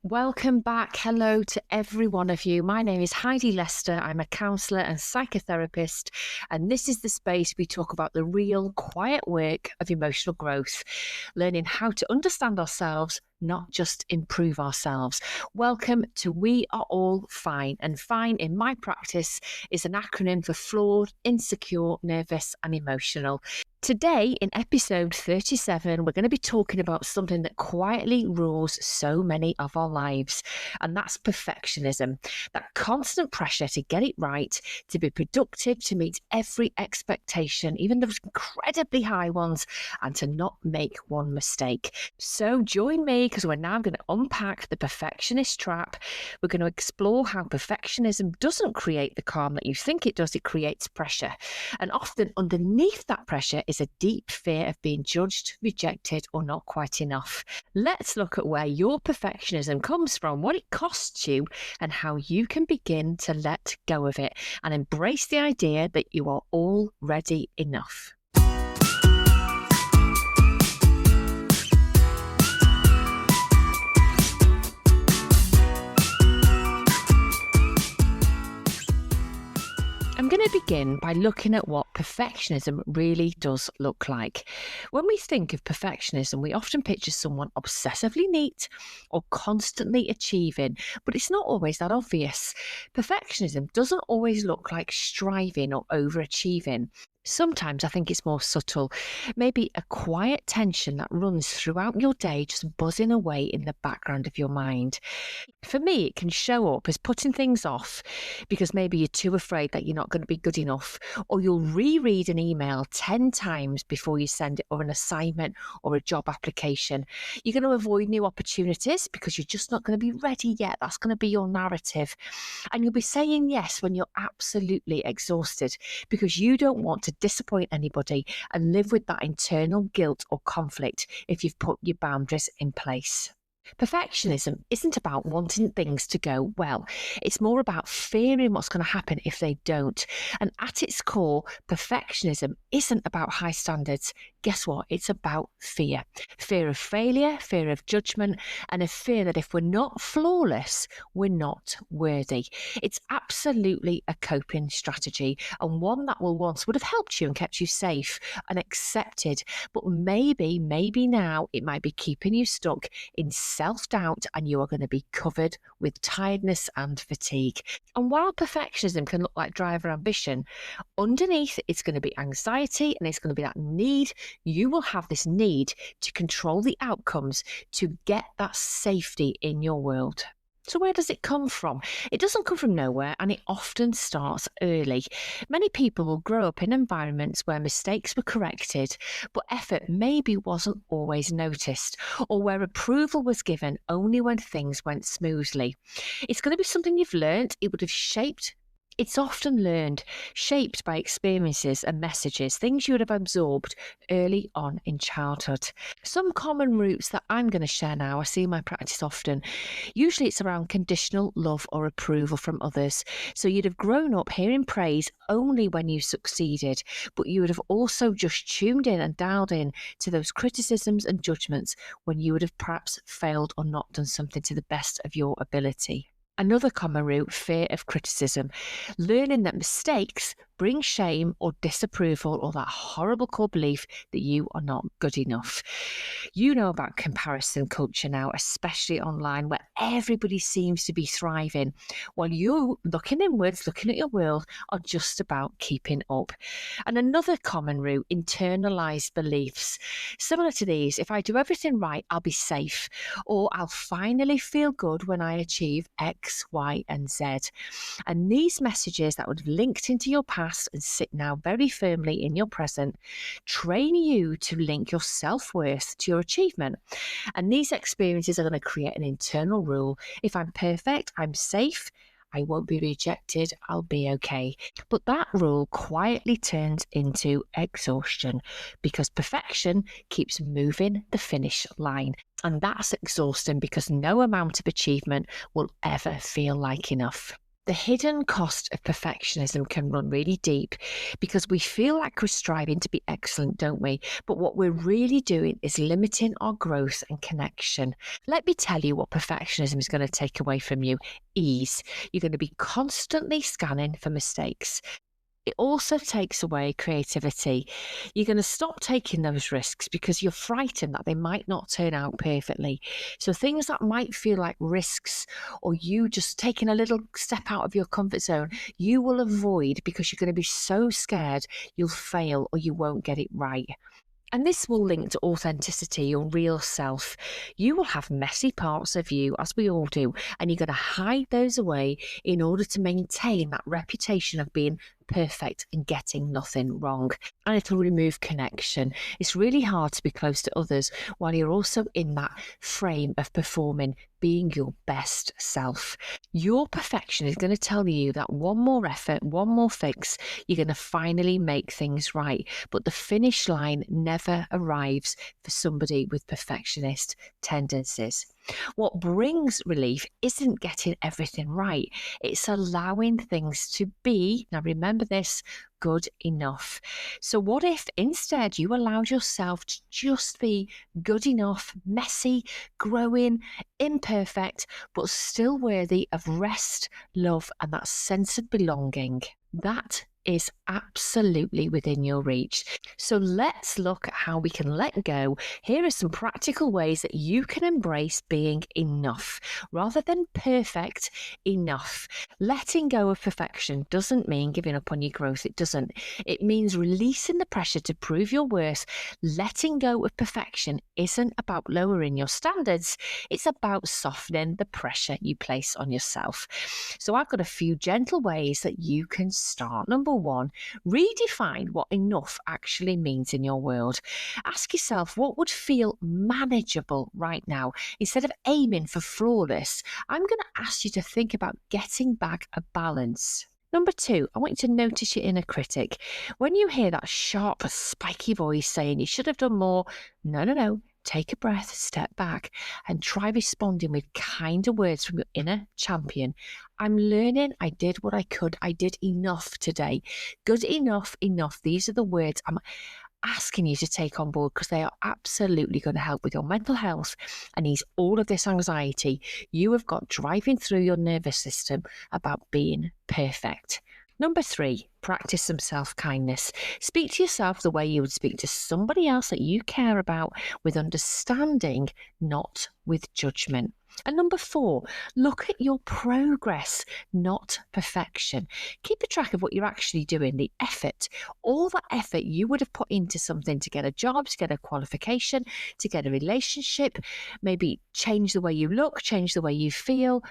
Welcome back. Hello to every one of you. My name is Heidi Lester. I'm a counsellor and psychotherapist, and this is the space we talk about the real, quiet work of emotional growth, learning how to understand ourselves, not just improve ourselves. Welcome to We Are All Fine, and FINE in my practice is an acronym for flawed, insecure, nervous, and emotional. Today, in episode 37, we're going to be talking about something that quietly rules so many of our lives, and that's perfectionism. That constant pressure to get it right, to be productive, to meet every expectation, even those incredibly high ones, and to not make one mistake. So join me because we're now going to unpack the perfectionist trap. We're going to explore how perfectionism doesn't create the calm that you think it does, it creates pressure. And often underneath that pressure is a deep fear of being judged, rejected, or not quite enough. Let's look at where your perfectionism comes from, what it costs you, and how you can begin to let go of it and embrace the idea that you are already enough. I'm going to begin by looking at what perfectionism really does look like. When we think of perfectionism, we often picture someone obsessively neat or constantly achieving, but it's not always that obvious. Perfectionism doesn't always look like striving or overachieving. Sometimes I think it's more subtle, maybe a quiet tension that runs throughout your day, just buzzing away in the background of your mind. For me, it can show up as putting things off because maybe you're too afraid that you're not going to be good enough, or you'll reread an email 10 times before you send it, or an assignment or a job application. You're going to avoid new opportunities because you're just not going to be ready yet. That's going to be your narrative. And you'll be saying yes when you're absolutely exhausted because you don't want to disappoint anybody and live with that internal guilt or conflict if you've put your boundaries in place. Perfectionism isn't about wanting things to go well. It's more about fearing what's going to happen if they don't. And at its core, perfectionism isn't about high standards. Guess what? It's about fear. Fear of failure, fear of judgment, and a fear that if we're not flawless, we're not worthy. It's absolutely a coping strategy, and one that once would have helped you and kept you safe and accepted. But maybe now it might be keeping you stuck in self-doubt, and you are going to be covered with tiredness and fatigue. And while perfectionism can look like drive or ambition, underneath it's going to be anxiety, and it's going to be that need. You will have this need to control the outcomes, to get that safety in your world. So where does it come from? It doesn't come from nowhere, and it often starts early. Many people will grow up in environments where mistakes were corrected, but effort maybe wasn't always noticed, or where approval was given only when things went smoothly. It's going to be something you've learned. It's often learned, shaped by experiences and messages, things you would have absorbed early on in childhood. Some common roots that I'm going to share now, I see in my practice often. Usually it's around conditional love or approval from others. So you'd have grown up hearing praise only when you succeeded, but you would have also just tuned in and dialed in to those criticisms and judgments when you would have perhaps failed or not done something to the best of your ability. Another common root, fear of criticism. Learning that mistakes bring shame or disapproval, or that horrible core belief that you are not good enough. You know about comparison culture now, especially online, where everybody seems to be thriving, while you, looking inwards, looking at your world, are just about keeping up. And another common root, internalized beliefs. Similar to these, if I do everything right, I'll be safe, or I'll finally feel good when I achieve X, Y, and Z. And these messages that would have linked into your past and sit now very firmly in your present train you to link your self-worth to your achievement. And these experiences are going to create an internal rule. If I'm perfect, I'm safe, I won't be rejected, I'll be okay. But that rule quietly turns into exhaustion because perfection keeps moving the finish line. And that's exhausting because no amount of achievement will ever feel like enough. The hidden cost of perfectionism can run really deep because we feel like we're striving to be excellent, don't we? But what we're really doing is limiting our growth and connection. Let me tell you what perfectionism is going to take away from you: ease. You're going to be constantly scanning for mistakes. It also takes away creativity. You're going to stop taking those risks because you're frightened that they might not turn out perfectly. So, things that might feel like risks or you just taking a little step out of your comfort zone, you will avoid because you're going to be so scared you'll fail or you won't get it right. And this will link to authenticity, your real self. You will have messy parts of you, as we all do, and you're going to hide those away in order to maintain that reputation of being perfect and getting nothing wrong. And it'll remove connection. It's really hard to be close to others while you're also in that frame of performing, being your best self. Your perfection is going to tell you that one more effort, one more fix, you're going to finally make things right. But the finish line never arrives for somebody with perfectionist tendencies. What brings relief isn't getting everything right, it's allowing things to be, now remember this, good enough. So, what if instead you allowed yourself to just be good enough, messy, growing, imperfect, but still worthy of rest, love, and that sense of belonging? That is absolutely within your reach. So let's look at how we can let go. Here are some practical ways that you can embrace being enough rather than perfect enough. Letting go of perfection doesn't mean giving up on your growth. It doesn't. It means releasing the pressure to prove your worth. Letting go of perfection isn't about lowering your standards. It's about softening the pressure you place on yourself. So I've got a few gentle ways that you can start. Number one, redefine what enough actually means in your world. Ask yourself what would feel manageable right now. Instead of aiming for flawless, I'm going to ask you to think about getting back a balance. Number two, I want you to notice your inner critic. When you hear that sharp, spiky voice saying you should have done more, no. Take a breath, step back, and try responding with kinder words from your inner champion. I'm learning. I did what I could. I did enough today. Good enough, enough. These are the words I'm asking you to take on board because they are absolutely going to help with your mental health and ease all of this anxiety you have got driving through your nervous system about being perfect. Number three, practice some self-kindness. Speak to yourself the way you would speak to somebody else that you care about, with understanding, not with judgment. And number four, look at your progress, not perfection. Keep a track of what you're actually doing, the effort, all that effort you would have put into something to get a job, to get a qualification, to get a relationship, maybe change the way you look, change the way you feel.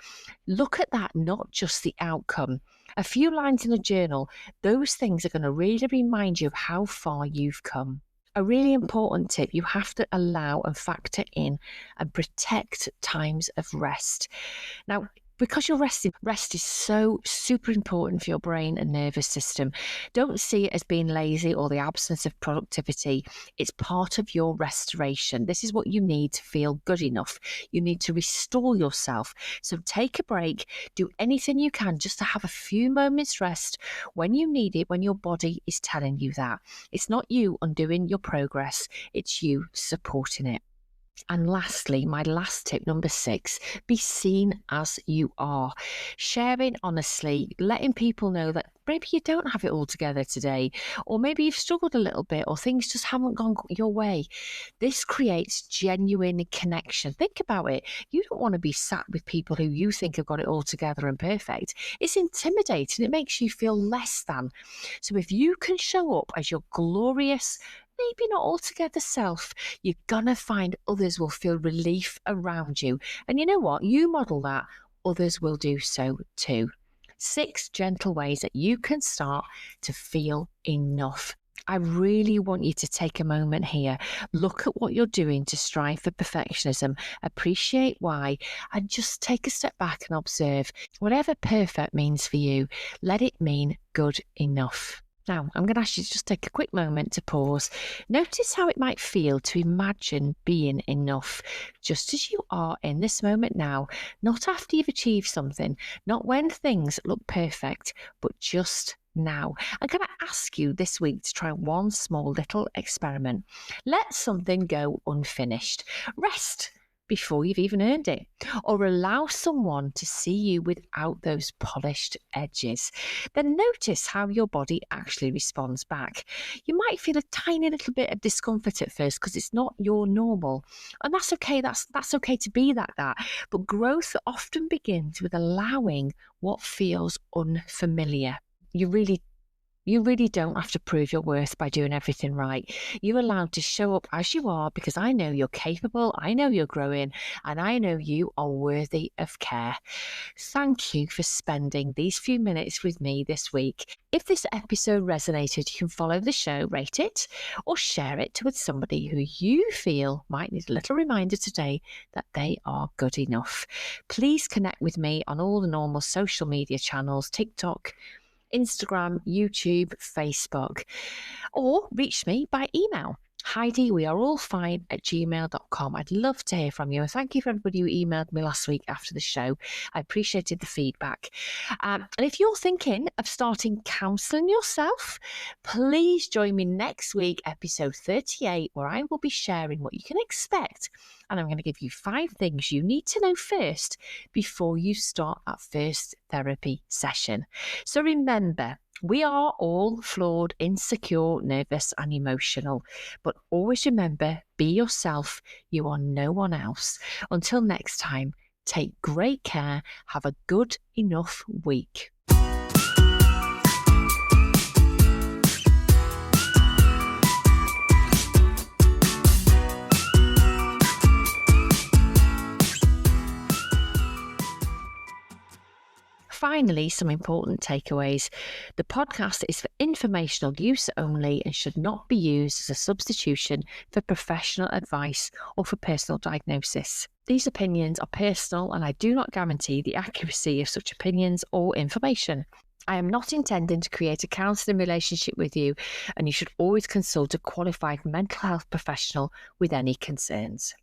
Look at that, not just the outcome. A few lines in a journal, those things are going to really remind you of how far you've come. A really important tip, you have to allow and factor in and protect times of rest. Now, because you're resting, rest is so super important for your brain and nervous system. Don't see it as being lazy or the absence of productivity. It's part of your restoration. This is what you need to feel good enough. You need to restore yourself. So take a break, do anything you can just to have a few moments rest when you need it, when your body is telling you that. It's not you undoing your progress, it's you supporting it. And lastly, my last tip, number 6, be seen as you are. Sharing honestly, letting people know that maybe you don't have it all together today, or maybe you've struggled a little bit, or things just haven't gone your way. This creates genuine connection. Think about it. You don't want to be sat with people who you think have got it all together and perfect. It's intimidating. It makes you feel less than. So if you can show up as your glorious, maybe not altogether self, you're gonna find others will feel relief around you. And you know what? You model that, others will do so too. 6 gentle ways that you can start to feel enough. I really want you to take a moment here. Look at what you're doing to strive for perfectionism, appreciate why, and just take a step back and observe. Whatever perfect means for you, let it mean good enough. Now, I'm going to ask you to just take a quick moment to pause. Notice how it might feel to imagine being enough, just as you are in this moment now, not after you've achieved something, not when things look perfect, but just now. I'm going to ask you this week to try one small little experiment. Let something go unfinished. Rest before you've even earned it, or allow someone to see you without those polished edges. Then notice how your body actually responds back. You might feel a tiny little bit of discomfort at first because it's not your normal, and that's okay. That's okay to be that. But growth often begins with allowing what feels unfamiliar. You really don't have to prove your worth by doing everything right. You're allowed to show up as you are because I know you're capable, I know you're growing, and I know you are worthy of care. Thank you for spending these few minutes with me this week. If this episode resonated, you can follow the show, rate it, or share it with somebody who you feel might need a little reminder today that they are good enough. Please connect with me on all the normal social media channels, TikTok, Instagram, YouTube, Facebook, or reach me by email. Heidi, we are all fine at gmail.com. I'd love to hear from you. And thank you for everybody who emailed me last week after the show. I appreciated the feedback. And if you're thinking of starting counselling yourself, please join me next week, episode 38, where I will be sharing what you can expect. And I'm going to give you 5 things you need to know first before you start that first therapy session. So remember, we are all flawed, insecure, nervous, and emotional. But always remember, be yourself. You are no one else. Until next time, take great care. Have a good enough week. Finally, some important takeaways. The podcast is for informational use only and should not be used as a substitution for professional advice or for personal diagnosis. These opinions are personal and I do not guarantee the accuracy of such opinions or information. I am not intending to create a counselling relationship with you, and you should always consult a qualified mental health professional with any concerns.